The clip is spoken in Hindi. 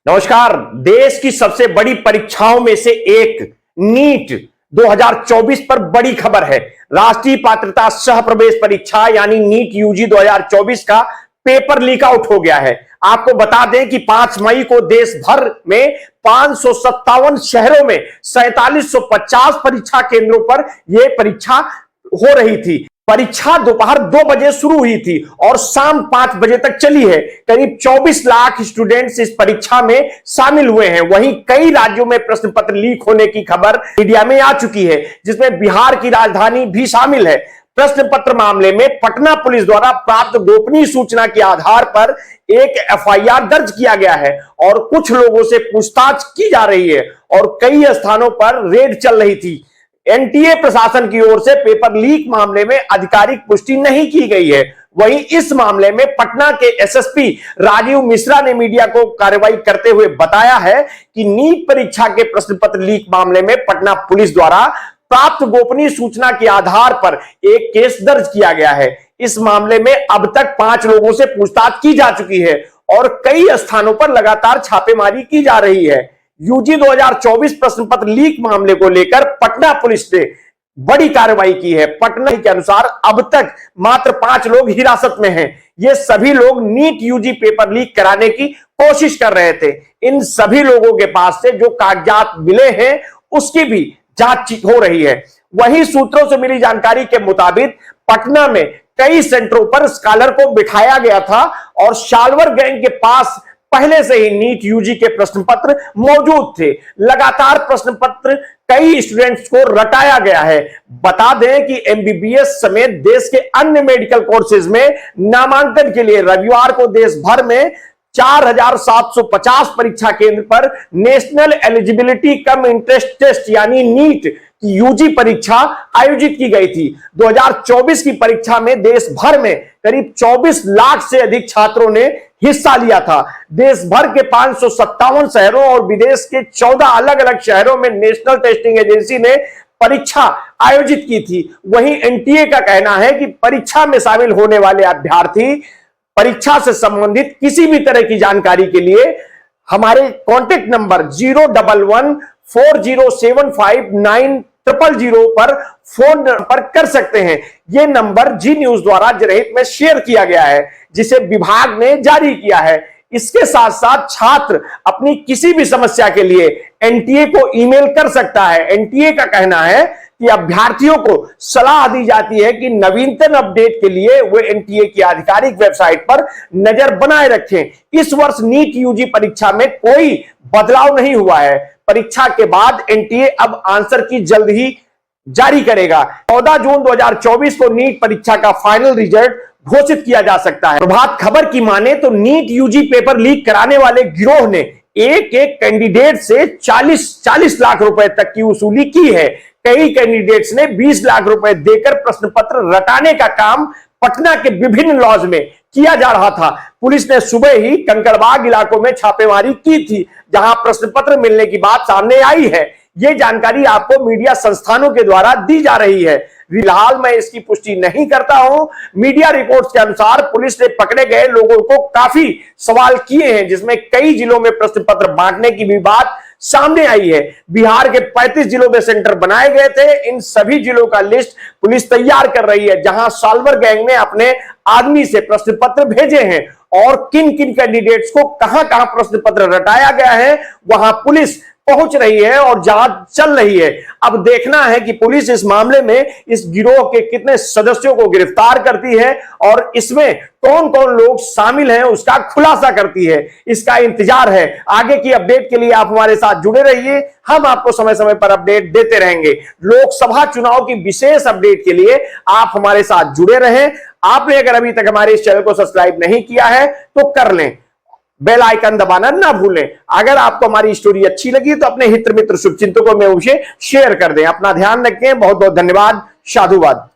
नमस्कार। देश की सबसे बड़ी परीक्षाओं में से एक नीट 2024 पर बड़ी खबर है। राष्ट्रीय पात्रता सह प्रवेश परीक्षा यानी नीट यूजी 2024 का पेपर लीक आउट हो गया है। आपको बता दें कि 5 मई को देश भर में 557 शहरों में 4750 परीक्षा केंद्रों पर यह परीक्षा हो रही थी। परीक्षा दोपहर 2 बजे शुरू हुई थी और शाम 5 बजे तक चली है। करीब 24 लाख स्टूडेंट्स इस परीक्षा में शामिल हुए हैं। वहीं कई राज्यों में प्रश्न पत्र लीक होने की खबर मीडिया में आ चुकी है, जिसमें बिहार की राजधानी भी शामिल है। प्रश्न पत्र मामले में पटना पुलिस द्वारा प्राप्त गोपनीय सूचना के आधार पर एक एफआईआर दर्ज किया गया है और कुछ लोगों से पूछताछ की जा रही है और कई स्थानों पर रेड चल रही थी। एनटीए प्रशासन की ओर से पेपर लीक मामले में आधिकारिक पुष्टि नहीं की गई है। वहीं इस मामले में पटना के एसएसपी राजीव मिश्रा ने मीडिया को कार्रवाई करते हुए बताया है कि नीट परीक्षा के प्रश्न पत्र लीक मामले में पटना पुलिस द्वारा प्राप्त गोपनीय सूचना के आधार पर एक केस दर्ज किया गया है। इस मामले में अब तक 5 लोगों से पूछताछ की जा चुकी है और कई स्थानों पर लगातार छापेमारी की जा रही है। यूजी 2024 प्रश्न पत्र लीक मामले को लेकर पटना पुलिस ने बड़ी कार्रवाई की है। पटना के अनुसार अब तक मात्र 5 लोग हिरासत में हैं। ये सभी लोग नीट यूजी पेपर लीक कराने की कोशिश कर रहे थे। इन सभी लोगों के पास से जो कागजात मिले हैं उसकी भी जांच हो रही है। वहीं सूत्रों से मिली जानकारी के मुताबिक पटना में कई सेंटरों पर स्कॉलर को बिठाया गया था और साल्वर गैंग के पास पहले से ही नीट यूजी के प्रश्न पत्र मौजूद थे। लगातार प्रश्न पत्र कई स्टूडेंट्स को रटाया गया है। बता दें कि एमबीबीएस समेत देश के अन्य मेडिकल कोर्सेज में नामांकन के लिए रविवार को देश भर में 4750 परीक्षा केंद्र पर national eligibility cum entrance test यानी नीट की यूजी परीक्षा आयोजित की गई थी। 2024 की परीक्षा में देश भर में करीब 24 लाख से अधिक छात्रों ने हिस्सा लिया था। देश भर के 557 शहरों और विदेश के 14 अलग अलग शहरों में नेशनल टेस्टिंग एजेंसी ने परीक्षा आयोजित की थी। वहीं एनटीए का कहना है कि परीक्षा में शामिल होने वाले अभ्यर्थी परीक्षा से संबंधित किसी भी तरह की जानकारी के लिए हमारे कॉन्टेक्ट नंबर 01140759000 पर फोन पर कर सकते हैं। यह नंबर जी न्यूज द्वारा जनहित में शेयर किया गया है, जिसे विभाग ने जारी किया है। इसके साथ साथ छात्र अपनी किसी भी समस्या के लिए एनटीए को ईमेल कर सकता है। एनटीए का कहना है कि अभ्यर्थियों को सलाह दी जाती है कि नवीनतम अपडेट के लिए वे एनटीए की आधिकारिक वेबसाइट पर नजर बनाए रखें। इस वर्ष नीट यूजी परीक्षा में कोई बदलाव नहीं हुआ है। परीक्षा के बाद एनटीए अब आंसर की जल्द ही जारी करेगा। 14 जून 2024 को नीट परीक्षा का फाइनल रिजल्ट घोषित किया जा सकता है। प्रभात खबर की माने तो नीट यूजी पेपर लीक कराने वाले गिरोह ने एक कैंडिडेट से 40 लाख रुपए तक की वसूली की है। कई कैंडिडेट्स ने 20 लाख रुपए देकर प्रश्न पत्र रटाने का काम पटना के विभिन्न लॉज में किया जा रहा था। पुलिस ने सुबह ही कंकड़बाग इलाकों में छापेमारी की थी, जहां प्रश्न पत्र मिलने की बात सामने आई है। यह जानकारी आपको मीडिया संस्थानों के द्वारा दी जा रही है। फिलहाल मैं इसकी पुष्टि नहीं करता हूं। मीडिया रिपोर्ट्स के अनुसार पुलिस ने पकड़े गए लोगों को काफी सवाल किए हैं, जिसमें कई जिलों में प्रश्न पत्र बांटने की भी बात सामने आई है। बिहार के 35 जिलों में सेंटर बनाए गए थे। इन सभी जिलों का लिस्ट पुलिस तैयार कर रही है, जहां साल्वर गैंग ने अपने आदमी से प्रश्न पत्र भेजे हैं और किन किन कैंडिडेट्स को कहां कहां प्रश्न पत्र रटाया गया है वहां पुलिस पहुंच रही है और जांच चल रही है। अब देखना है कि पुलिस इस मामले में इस गिरोह के कितने सदस्यों को गिरफ्तार करती है और इसमें कौन कौन लोग शामिल हैं उसका खुलासा करती है। इसका इंतजार है। आगे की अपडेट के लिए आप हमारे साथ जुड़े रहिए। हम आपको समय समय पर अपडेट देते रहेंगे। लोकसभा चुनाव की विशेष अपडेट के लिए आप हमारे साथ जुड़े रहें। आपने अगर अभी तक हमारे इस चैनल को सब्सक्राइब नहीं किया है तो कर लें, बेल आइकन दबाना ना भूलें। अगर आपको हमारी स्टोरी अच्छी लगी तो अपने हित मित्र शुभचिंतकों में उसे शेयर कर दें। अपना ध्यान रखें। बहुत बहुत धन्यवाद। साधुवाद।